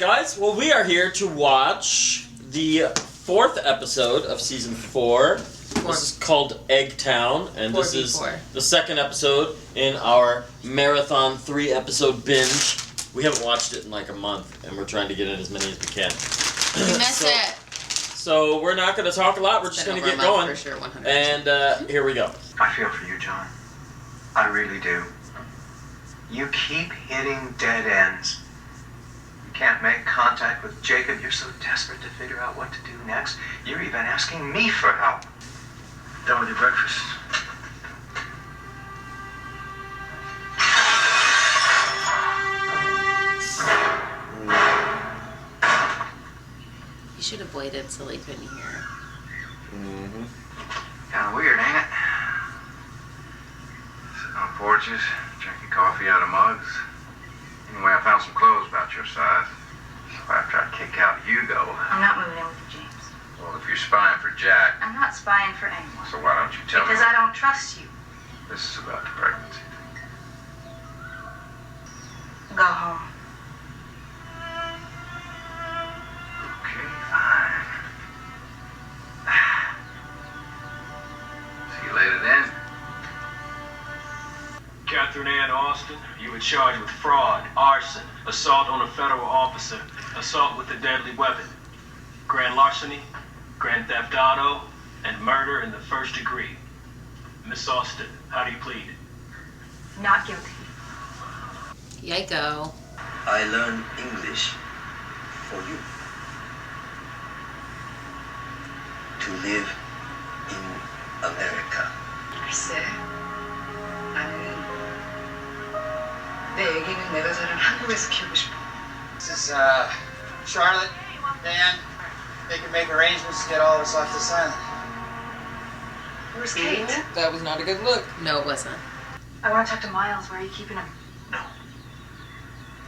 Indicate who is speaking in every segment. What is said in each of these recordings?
Speaker 1: Alright guys, well we are here to watch the 4th episode of Season 4. This is called Eggtown, and this is the 2nd episode in our marathon 3-episode binge. We haven't watched it in like a month, and we're trying to get in as many as we can.
Speaker 2: We missed it.
Speaker 1: So we're not going to talk a lot, we're just going to get going.
Speaker 2: For sure, 100%.
Speaker 1: And here we go.
Speaker 3: I feel for you, John. I really do. You keep hitting dead ends. You can't make contact with Jacob. You're so desperate to figure out what to do next. You're even asking me for help. Done with your breakfast?
Speaker 2: You should have waited till he couldn't hear.
Speaker 3: Kind of weird, ain't it? Sitting on porches, drinking coffee out of mugs. Anyway, I found some clothes about your size. So after I kick out Hugo...
Speaker 4: I'm not moving in with you, James.
Speaker 3: Well, if you're spying for Jack...
Speaker 4: I'm not spying for anyone.
Speaker 3: So why don't you tell me...
Speaker 4: Because I don't trust you.
Speaker 3: This is about the pregnancy.
Speaker 4: Go home.
Speaker 3: Okay, fine. See you later then.
Speaker 5: Catherine Ann Austin, you were charged with fraud, arson, assault on a federal officer, assault with a deadly weapon, grand larceny, grand theft auto, and murder in the 1st degree. Miss Austin, how do you plead?
Speaker 4: Not guilty.
Speaker 2: Yiko.
Speaker 6: I learn English for you. To live in America.
Speaker 7: 글쎄, 나는 내 애기는 내가 사는 한국에서 키우고 싶어.
Speaker 8: This is Charlotte, Dan. They can make arrangements to get all of us off this island.
Speaker 7: Where's Kate?
Speaker 9: That was not a good look.
Speaker 2: No, it wasn't.
Speaker 4: I want to talk to Miles. Where are you keeping him?
Speaker 3: No.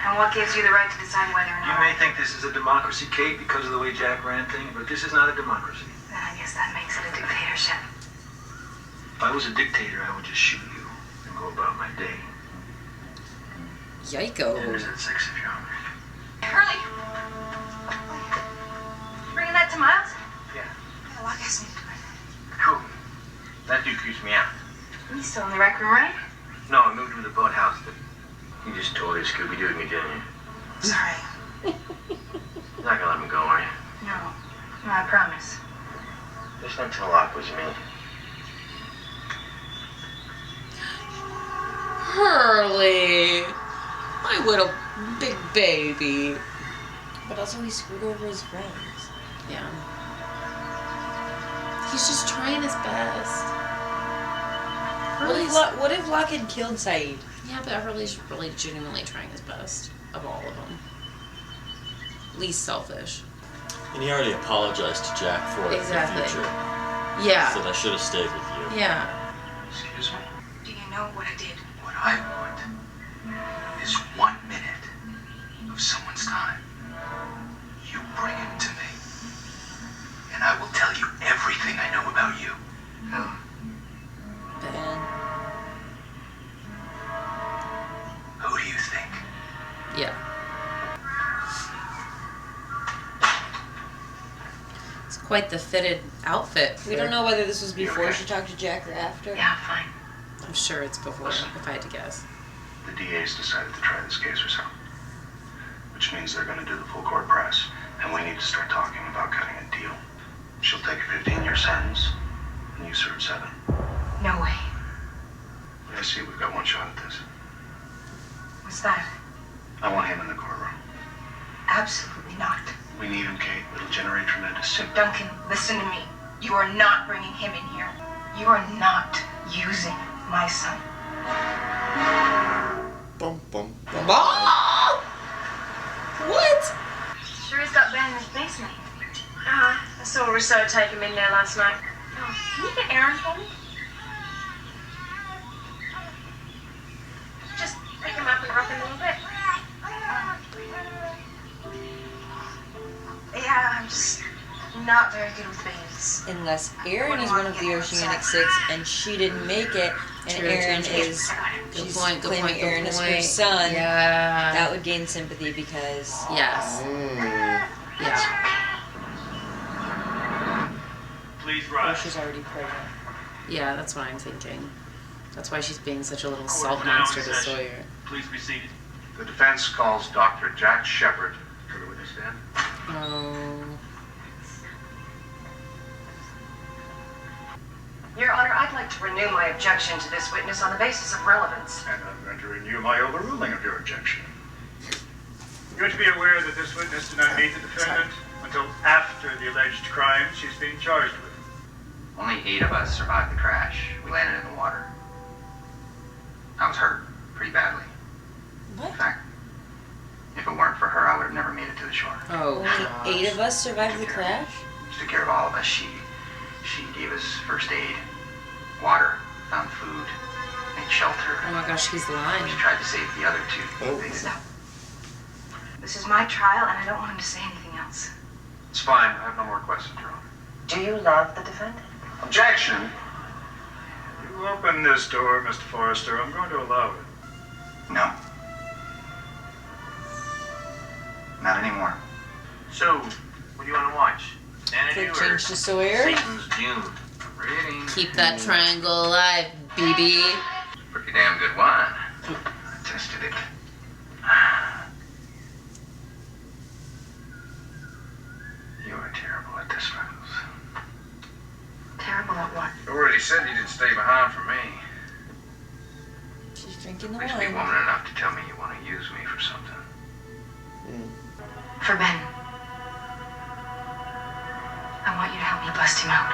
Speaker 4: And what gives you the right to decide whether or
Speaker 3: You
Speaker 4: not...
Speaker 3: may think this is a democracy, Kate, because of the way Jack ran things, but this is not a democracy.
Speaker 4: Then I guess that makes it a dictatorship.
Speaker 3: If I was a dictator, I would just shoot you and go about my day.
Speaker 9: Yiko.
Speaker 3: Dinner's at 6 if you're hungry.
Speaker 4: Hurley! You bringing that to Miles?
Speaker 3: Yeah.
Speaker 4: The lock asked me to do it.
Speaker 3: Cool. That dude creeps me out.
Speaker 4: He's still in the rec room, right?
Speaker 3: No, I moved him to the boathouse. You just totally Scooby-Dooed me, didn't you?
Speaker 4: Sorry.
Speaker 3: You're not gonna let me go, are you?
Speaker 4: No. No, I promise.
Speaker 3: Just until Locke was me.
Speaker 9: Hurley. My little big baby. But also he screwed over his friends.
Speaker 2: Yeah. He's just trying his best.
Speaker 9: What if Locke had killed Saeed?
Speaker 2: Yeah, but Hurley's really genuinely trying his best of all of them. Least selfish.
Speaker 1: And he already apologized to Jack for it
Speaker 2: Exactly.
Speaker 1: in the future.
Speaker 2: Yeah.
Speaker 1: Said I should have stayed with you.
Speaker 2: Yeah.
Speaker 3: Excuse me?
Speaker 4: Do you know what I did?
Speaker 3: What I want is 1 minute of someone's time. You bring him to me, and I will tell you everything I know about you.
Speaker 4: Who?
Speaker 9: Ben.
Speaker 3: Who do you think?
Speaker 2: Yeah. It's quite the fitted outfit.
Speaker 9: We don't know whether this was before
Speaker 3: okay?
Speaker 9: she talked to Jack or after.
Speaker 4: Yeah, fine.
Speaker 2: I'm sure it's before, if I had to guess.
Speaker 3: The DA's decided to try this case herself, which means they're going to do the full court press, and we need to start talking about cutting a deal. She'll take a 15-year sentence, and you serve 7.
Speaker 4: No way.
Speaker 3: I see we've got one shot at this.
Speaker 4: What's that?
Speaker 3: I want him in the courtroom.
Speaker 4: Absolutely not.
Speaker 3: We need him, Kate. It'll generate tremendous sympathy.
Speaker 4: Duncan, listen to me. You are not bringing him in here. You are not using my son.
Speaker 1: Bum, bum, bum.
Speaker 9: Ah! What?
Speaker 4: Sure he's got Ben in his basement.
Speaker 10: I saw Rousseau take him in there last night.
Speaker 4: Oh, can you get Aaron for me?
Speaker 10: Just pick him up and rock him a little bit.
Speaker 4: Yeah, I'm just not very good with babies.
Speaker 9: Unless Aaron is one of the Oceanic 6 and she didn't make it, and
Speaker 2: True,
Speaker 9: Aaron
Speaker 2: true.
Speaker 9: is She's
Speaker 2: Good
Speaker 9: claiming
Speaker 2: point.
Speaker 9: Aaron as her son.
Speaker 2: Yeah.
Speaker 9: That would gain sympathy because...
Speaker 2: Yes. Yeah.
Speaker 5: Please
Speaker 9: Or
Speaker 5: rise.
Speaker 9: she's already pregnant.
Speaker 2: Yeah, that's what I'm thinking. That's why she's being such a little
Speaker 5: Court
Speaker 2: salt
Speaker 5: is now in
Speaker 2: monster to
Speaker 5: session.
Speaker 2: Sawyer.
Speaker 5: Please be seated.
Speaker 3: The defense calls Dr. Jack Shepard to the witness stand.
Speaker 2: Oh.
Speaker 4: Your Honor, I'd like to renew my objection to this witness on the basis of relevance.
Speaker 11: And I'm going to renew my overruling of your objection. You're to be aware that this witness did not meet the defendant until after the alleged crime she's being charged with.
Speaker 12: Only 8 of us survived the crash. We landed in the water. I was hurt pretty badly.
Speaker 9: What?
Speaker 12: In fact, if it weren't for her, I would have never made it to the shore.
Speaker 2: Oh,
Speaker 9: Only 8 of us survived the crash?
Speaker 12: She took care of all of us. She gave us first aid, water, found food, made shelter.
Speaker 2: Oh my gosh, he's lying.
Speaker 12: She tried to save the other 2.
Speaker 1: Oh.
Speaker 12: They didn't.
Speaker 4: Stop. This is my trial, and I don't want him to say anything else.
Speaker 3: It's fine. I have no more questions, Your Honor.
Speaker 4: Do you love the defendant?
Speaker 3: Objection.
Speaker 11: You open this door, Mr. Forrester. I'm going to allow it.
Speaker 12: No. Not anymore.
Speaker 5: So, what do you want to watch? Sanity
Speaker 9: Quick
Speaker 5: or
Speaker 9: change to Sawyer.
Speaker 5: Satan's Dune?
Speaker 12: Reading.
Speaker 2: Keep that triangle alive, BB.
Speaker 12: Pretty damn good wine. I tested it. You are terrible at this, Freckles.
Speaker 4: Terrible at what?
Speaker 3: You already said you didn't stay behind for me.
Speaker 9: She's drinking the
Speaker 12: Please be
Speaker 9: wine.
Speaker 12: woman enough to tell me you want to use me for something.
Speaker 4: For Ben. I want you to help me bust him out.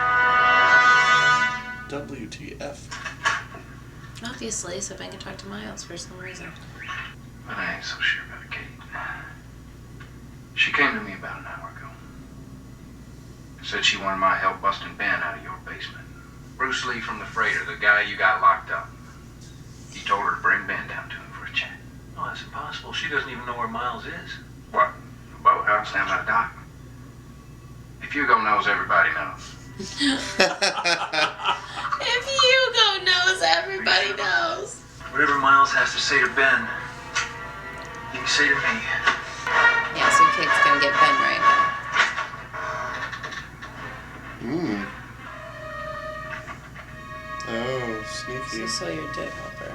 Speaker 1: WTF.
Speaker 2: Obviously, so Ben can talk to Miles for some reason.
Speaker 12: But I ain't so sure about Kate. She came to me about an hour ago. Said she wanted my help busting Ben out of your basement. Bruce Lee from the freighter, the guy you got locked up. He told her to bring Ben down to him for a chat.
Speaker 5: Oh, that's impossible. She doesn't even know where Miles is.
Speaker 12: What? The boathouse down by the dock? If Hugo knows, everybody knows.
Speaker 2: If Hugo knows, everybody knows.
Speaker 5: Whatever Miles has to say to Ben, he can say to me.
Speaker 2: Yeah, so Kate's gonna get Ben right now.
Speaker 1: Oh,
Speaker 2: So
Speaker 1: sneaky.
Speaker 2: Sawyer did help her.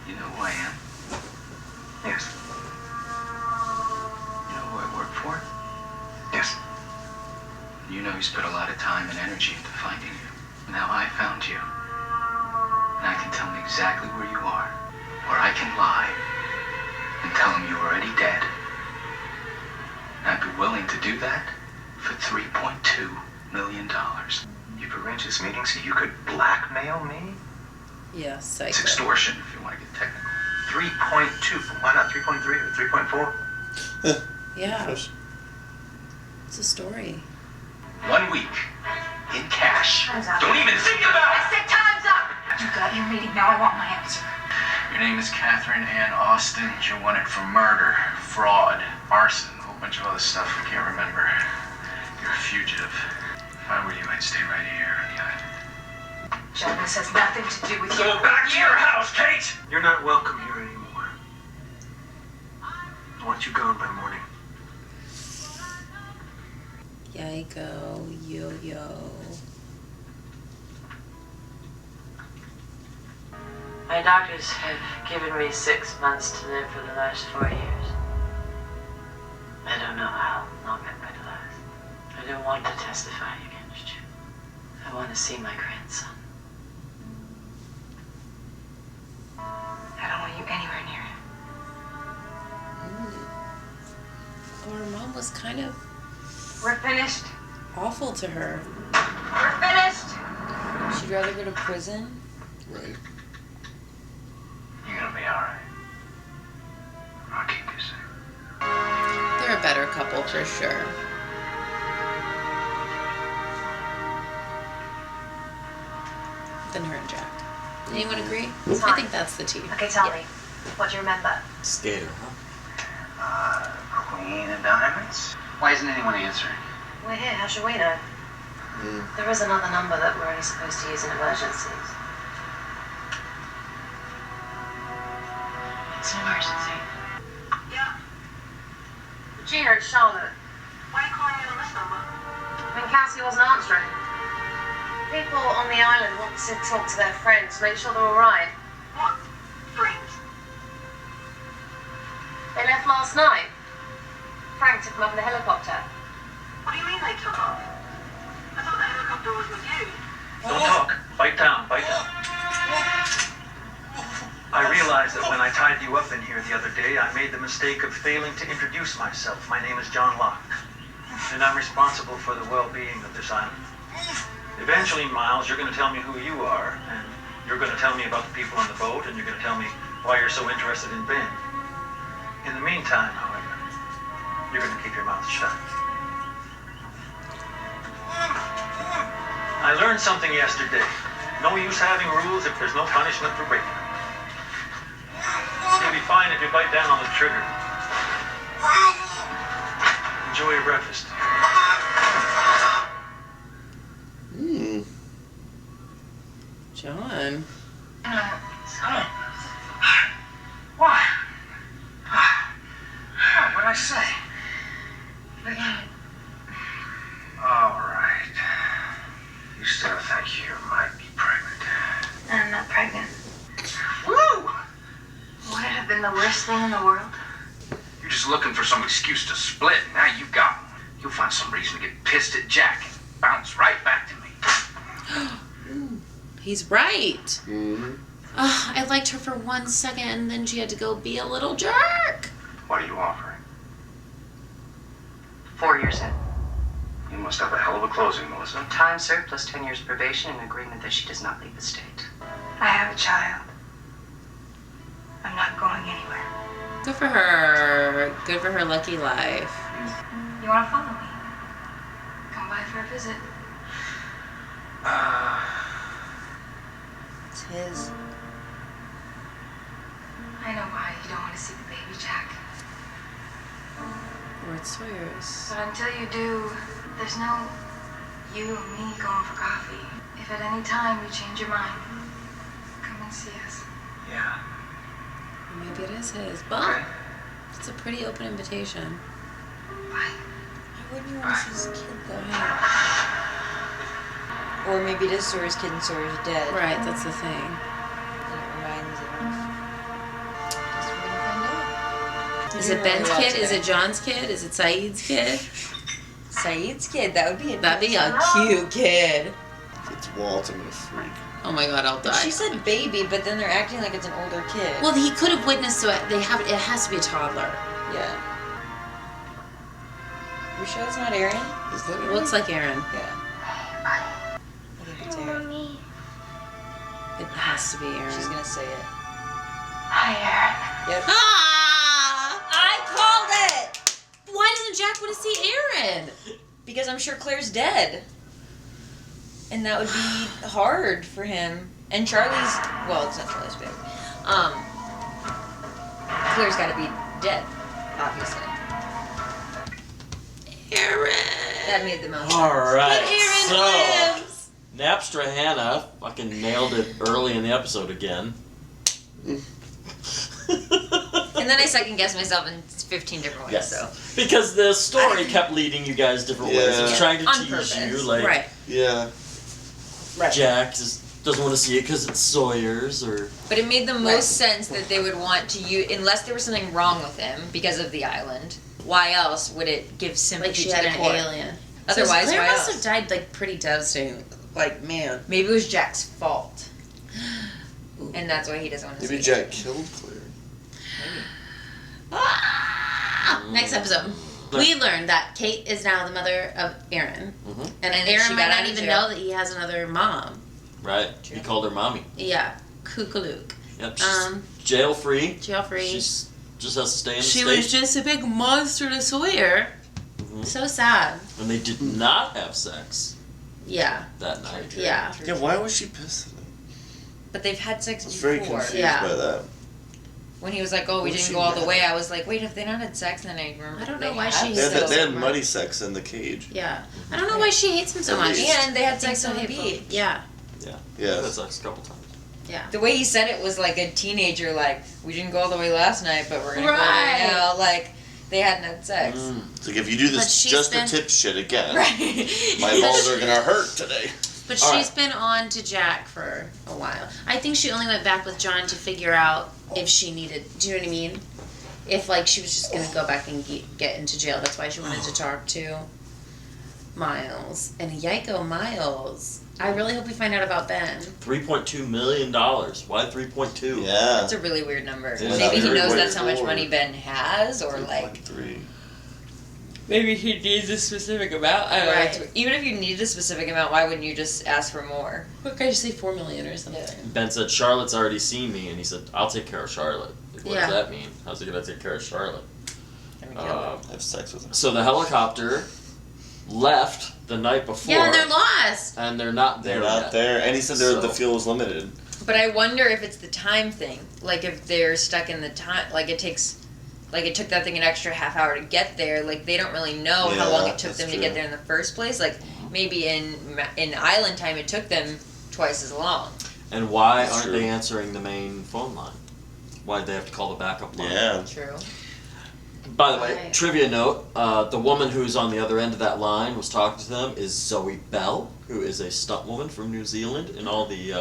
Speaker 12: You know who I am?
Speaker 3: Yes.
Speaker 12: You know who I work for?
Speaker 3: Yes.
Speaker 12: You know you spent a lot of time and energy into finding you. Now I found you. And I can tell him exactly where you are. Or I can lie and tell him you're already dead. And I'd be willing to do that for $3.2 million.
Speaker 3: You've arranged this meeting so you could blackmail me?
Speaker 2: Yeah,
Speaker 12: It's
Speaker 2: psycho.
Speaker 12: extortion if you want to get technical.
Speaker 3: 3.2. Why not 3.3 or 3.4?
Speaker 2: Yeah. It's a story.
Speaker 12: 1 week. In cash.
Speaker 4: Time's up.
Speaker 12: Don't even think about
Speaker 4: I
Speaker 12: it!
Speaker 4: said time's up! You got your meeting, now I want my answer.
Speaker 12: Your name is Catherine Ann Austin. You're wanted for murder, fraud, arson, a whole bunch of other stuff we can't remember. You're a fugitive. If I were you, I'd stay right here on the island.
Speaker 4: John, this has nothing to do with you.
Speaker 5: Go back to your house, Kate! You're not welcome here anymore. I want you gone by morning.
Speaker 2: Yiko, yo-yo.
Speaker 10: My doctors have given me 6 months to live for the last 4 years. I don't know how long I'm going to last. I don't want to testify against you. I want to see my grandson.
Speaker 4: I don't want you anywhere near him.
Speaker 2: Oh, her mom was kind of
Speaker 4: We're finished.
Speaker 2: awful to her.
Speaker 4: We're finished.
Speaker 9: She'd rather go to prison.
Speaker 1: Right.
Speaker 12: You're gonna be alright. I'll keep you safe.
Speaker 2: They're a better couple for sure. Than her and Jack. Anyone agree? I think that's the tea.
Speaker 4: Okay, tell me. What do you remember?
Speaker 1: Scared, huh?
Speaker 12: Queen of Diamonds? Why isn't anyone answering?
Speaker 10: We're here, how should we know? There is another number that we're only supposed to use in emergencies. It's an emergency.
Speaker 4: Yeah.
Speaker 10: Gina, it's Charlotte.
Speaker 4: Why are you calling me on this number?
Speaker 10: When Cassie wasn't answering. People on the island want to talk to their friends, make sure they're alright.
Speaker 4: What friends?
Speaker 10: They left last night. Frank took them up in a helicopter.
Speaker 4: What do you mean they took off? I thought the helicopter was with you.
Speaker 3: Don't talk. Bite down, bite down. I realized that when I tied you up in here the other day, I made the mistake of failing to introduce myself. My name is John Locke, and I'm responsible for the well-being of this island. Eventually, Miles, you're going to tell me who you are, and you're going to tell me about the people on the boat, and you're going to tell me why you're so interested in Ben. In the meantime, however, you're going to keep your mouth shut. I learned something yesterday. No use having rules if there's no punishment for breaking them. You'll be fine if you bite down on the trigger. Enjoy your breakfast.
Speaker 9: John.
Speaker 8: What? What'd I say? All right. You still think you might be pregnant?
Speaker 4: I'm not pregnant.
Speaker 8: Woo!
Speaker 4: Would it have been the worst thing in the world?
Speaker 13: You're just looking for some excuse to split. Now you've got one. You'll find some reason to get pissed at Jack and bounce right back to me.
Speaker 9: He's right.
Speaker 2: I liked her for 1 second, and then she had to go be a little jerk.
Speaker 13: What are you offering?
Speaker 10: 4 years in.
Speaker 13: You must have a hell of a closing, Melissa.
Speaker 10: Time served plus 10 years probation and an agreement that she does not leave the state.
Speaker 4: I have a child. I'm not going anywhere.
Speaker 9: Good for her. Good for her lucky life.
Speaker 4: You want to follow me? Come by for a visit.
Speaker 9: It's his.
Speaker 4: I know why you don't want to see the baby, Jack.
Speaker 9: Or it's Sawyer's.
Speaker 4: But until you do, there's no you and me going for coffee. If at any time you change your mind, come and see us.
Speaker 8: Yeah.
Speaker 9: Maybe it is his. But it's a pretty open invitation.
Speaker 4: Bye.
Speaker 9: Why wouldn't you want to see his kid though? Hey.
Speaker 14: Or maybe it is Sawyer's kid and Sawyer's dead.
Speaker 9: Right, that's the thing.
Speaker 14: And it reminds him of... Guess we're gonna find out.
Speaker 9: Is it Ben's kid? Is it John's kid? Is it Saeed's kid?
Speaker 14: Saeed's kid. That would be
Speaker 9: That'd be a cute kid.
Speaker 15: If it's Walt, I'm gonna freak.
Speaker 9: Oh my god, I'll die.
Speaker 14: But she said baby, but then they're acting like it's an older kid.
Speaker 9: Well, he could have witnessed it. It has to be a toddler.
Speaker 14: Yeah. You sure it's not Aaron?
Speaker 15: Is that
Speaker 9: It looks like Aaron.
Speaker 14: Yeah. I think it's Aaron.
Speaker 9: It has to be Aaron.
Speaker 14: She's gonna say it.
Speaker 4: Hi, Aaron.
Speaker 14: Yep.
Speaker 9: Ah! I called it! Why doesn't Jack want to see Aaron?
Speaker 14: Because I'm sure Claire's dead. And that would be hard for him. And Charlie's, well, it's not Charlie's baby. Claire's gotta be dead, obviously.
Speaker 9: Aaron!
Speaker 14: That made the most
Speaker 1: Alright,
Speaker 9: Aaron
Speaker 1: so
Speaker 9: lives!
Speaker 1: Napstra Hannah fucking nailed it early in the episode again.
Speaker 14: And then I second guessed myself in 15 different ways,
Speaker 1: Yes.
Speaker 14: so.
Speaker 1: Because the story kept leading you guys different ways. It was trying to
Speaker 14: On
Speaker 1: tease
Speaker 14: purpose.
Speaker 1: you, like,
Speaker 14: Right.
Speaker 15: Yeah.
Speaker 14: Right.
Speaker 1: Jack doesn't want to see it because it's Sawyer's, or...
Speaker 14: But it made the most sense that they would want to use, unless there was something wrong with him because of the island. Why else would it give sympathy
Speaker 9: Like she
Speaker 14: to
Speaker 9: had
Speaker 14: the
Speaker 9: an
Speaker 14: court?
Speaker 9: alien.
Speaker 14: Otherwise,
Speaker 9: so Claire
Speaker 14: why
Speaker 9: must
Speaker 14: else?
Speaker 9: have died like pretty devastating. Like, man.
Speaker 14: Maybe it was Jack's fault. And that's why he doesn't want to
Speaker 15: Maybe
Speaker 14: see
Speaker 15: Jack killed Claire.
Speaker 9: Ah! Next episode. We learned that Kate is now the mother of Aaron.
Speaker 1: Mm-hmm.
Speaker 9: And
Speaker 14: And
Speaker 9: Aaron
Speaker 14: she
Speaker 9: might
Speaker 14: got
Speaker 9: not
Speaker 14: out of
Speaker 9: even
Speaker 14: jail.
Speaker 9: know that he has another mom.
Speaker 1: Right. He called her mommy.
Speaker 9: Yeah. Kookalook.
Speaker 1: Yep. She's jail-free.
Speaker 9: Jail-free.
Speaker 1: She's just has to stay in the
Speaker 9: She
Speaker 1: state.
Speaker 9: was just a big monster to Sawyer.
Speaker 1: Mhm.
Speaker 9: So sad.
Speaker 1: And they did not have sex
Speaker 9: Yeah.
Speaker 1: that night.
Speaker 9: Yeah.
Speaker 15: Yeah, why was she pissed at him?
Speaker 14: But they've had sex
Speaker 15: I was
Speaker 14: before.
Speaker 15: very confused
Speaker 9: Yeah.
Speaker 15: by that.
Speaker 14: When he was like, "Oh, we
Speaker 15: Was
Speaker 14: didn't
Speaker 15: she
Speaker 14: go all the
Speaker 15: mad?
Speaker 14: way," I was like, "Wait, have they not had sex?" And then I remember.
Speaker 9: I don't know
Speaker 14: they
Speaker 9: why
Speaker 14: have
Speaker 9: she
Speaker 15: They had,
Speaker 9: so
Speaker 15: they had
Speaker 9: much.
Speaker 15: muddy sex in the cage.
Speaker 9: Yeah. I don't know why she hates him so
Speaker 15: At
Speaker 9: much.
Speaker 15: least.
Speaker 14: And they had
Speaker 9: I think
Speaker 14: sex
Speaker 9: so
Speaker 14: on the
Speaker 9: hateful.
Speaker 14: beach.
Speaker 9: Yeah.
Speaker 1: Yeah.
Speaker 15: Yeah.
Speaker 1: They had sex a couple times.
Speaker 2: Yeah.
Speaker 14: The way he said it was like a teenager, like, we didn't go all the way last night, but we're gonna go
Speaker 2: Right.
Speaker 14: now. Like, they hadn't had sex.
Speaker 15: It's like, if you do
Speaker 2: But
Speaker 15: this
Speaker 2: she's
Speaker 15: just
Speaker 2: been-
Speaker 15: the tip shit again,
Speaker 14: Right.
Speaker 15: my balls are gonna hurt today.
Speaker 2: But
Speaker 1: All
Speaker 2: she's
Speaker 1: right.
Speaker 2: been on to Jack for a while. I think she only went back with John to figure out if she needed. Do you know what I mean? If like she was just gonna go back and get into jail. That's why she wanted to talk to Miles. And yiko, Miles. I really hope we find out about Ben.
Speaker 1: $3.2 million. Why 3.2?
Speaker 15: Yeah.
Speaker 14: That's a really weird number.
Speaker 1: Yeah,
Speaker 14: Maybe he
Speaker 1: very
Speaker 14: knows
Speaker 1: weird.
Speaker 14: that's how much money Ben has, or like
Speaker 15: 3.
Speaker 14: maybe he needs a specific amount. I don't know.
Speaker 2: Right.
Speaker 14: It's- even if you need a specific amount, why wouldn't you just ask for more?
Speaker 2: What could I just say, $4 million or something?
Speaker 1: Ben said, Charlotte's already seen me, and he said, I'll take care of Charlotte. Like, what
Speaker 2: Yeah.
Speaker 1: does that mean? How's he going to take care of Charlotte?
Speaker 15: Have sex with her.
Speaker 1: So the helicopter left the night before.
Speaker 2: Yeah, and they're lost.
Speaker 1: And they're not there
Speaker 15: They're not
Speaker 1: yet.
Speaker 15: there. And he said the fuel was limited.
Speaker 14: But I wonder if it's the time thing. Like if they're stuck in the time, like it took that thing an extra half hour to get there. Like they don't really know how long it took
Speaker 15: that's
Speaker 14: them to
Speaker 15: true.
Speaker 14: get there in the first place. Like maybe in island time it took them twice as long.
Speaker 1: And why
Speaker 15: That's
Speaker 1: aren't
Speaker 15: true.
Speaker 1: they answering the main phone line? Why'd they have to call the backup line?
Speaker 15: Yeah.
Speaker 14: True.
Speaker 1: By the way,
Speaker 2: Right.
Speaker 1: trivia note, the woman who's on the other end of that line was talking to them is Zoe Bell, who is a stunt woman from New Zealand in all the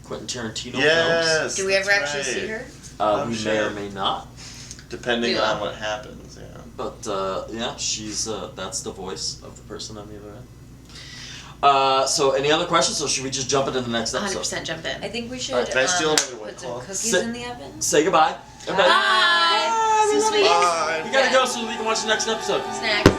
Speaker 1: Quentin Tarantino films.
Speaker 15: Yes.
Speaker 14: Do we ever
Speaker 15: that's
Speaker 14: actually see
Speaker 15: right.
Speaker 14: her?
Speaker 1: We may or may not.
Speaker 15: Depending
Speaker 14: Yeah.
Speaker 15: on what happens, yeah.
Speaker 1: But yeah, she's that's the voice of the person on the other end. So any other questions, or should we just jump into the next episode?
Speaker 2: 100% jump in.
Speaker 14: I think we should
Speaker 15: Alright, can I steal another White
Speaker 14: put some
Speaker 15: Claw?
Speaker 14: cookies
Speaker 1: Sit-
Speaker 14: in the oven.
Speaker 1: Say goodbye.
Speaker 2: Bye. So sweet.
Speaker 15: Bye.
Speaker 1: We gotta go so we can watch the next episode.
Speaker 14: Snacks.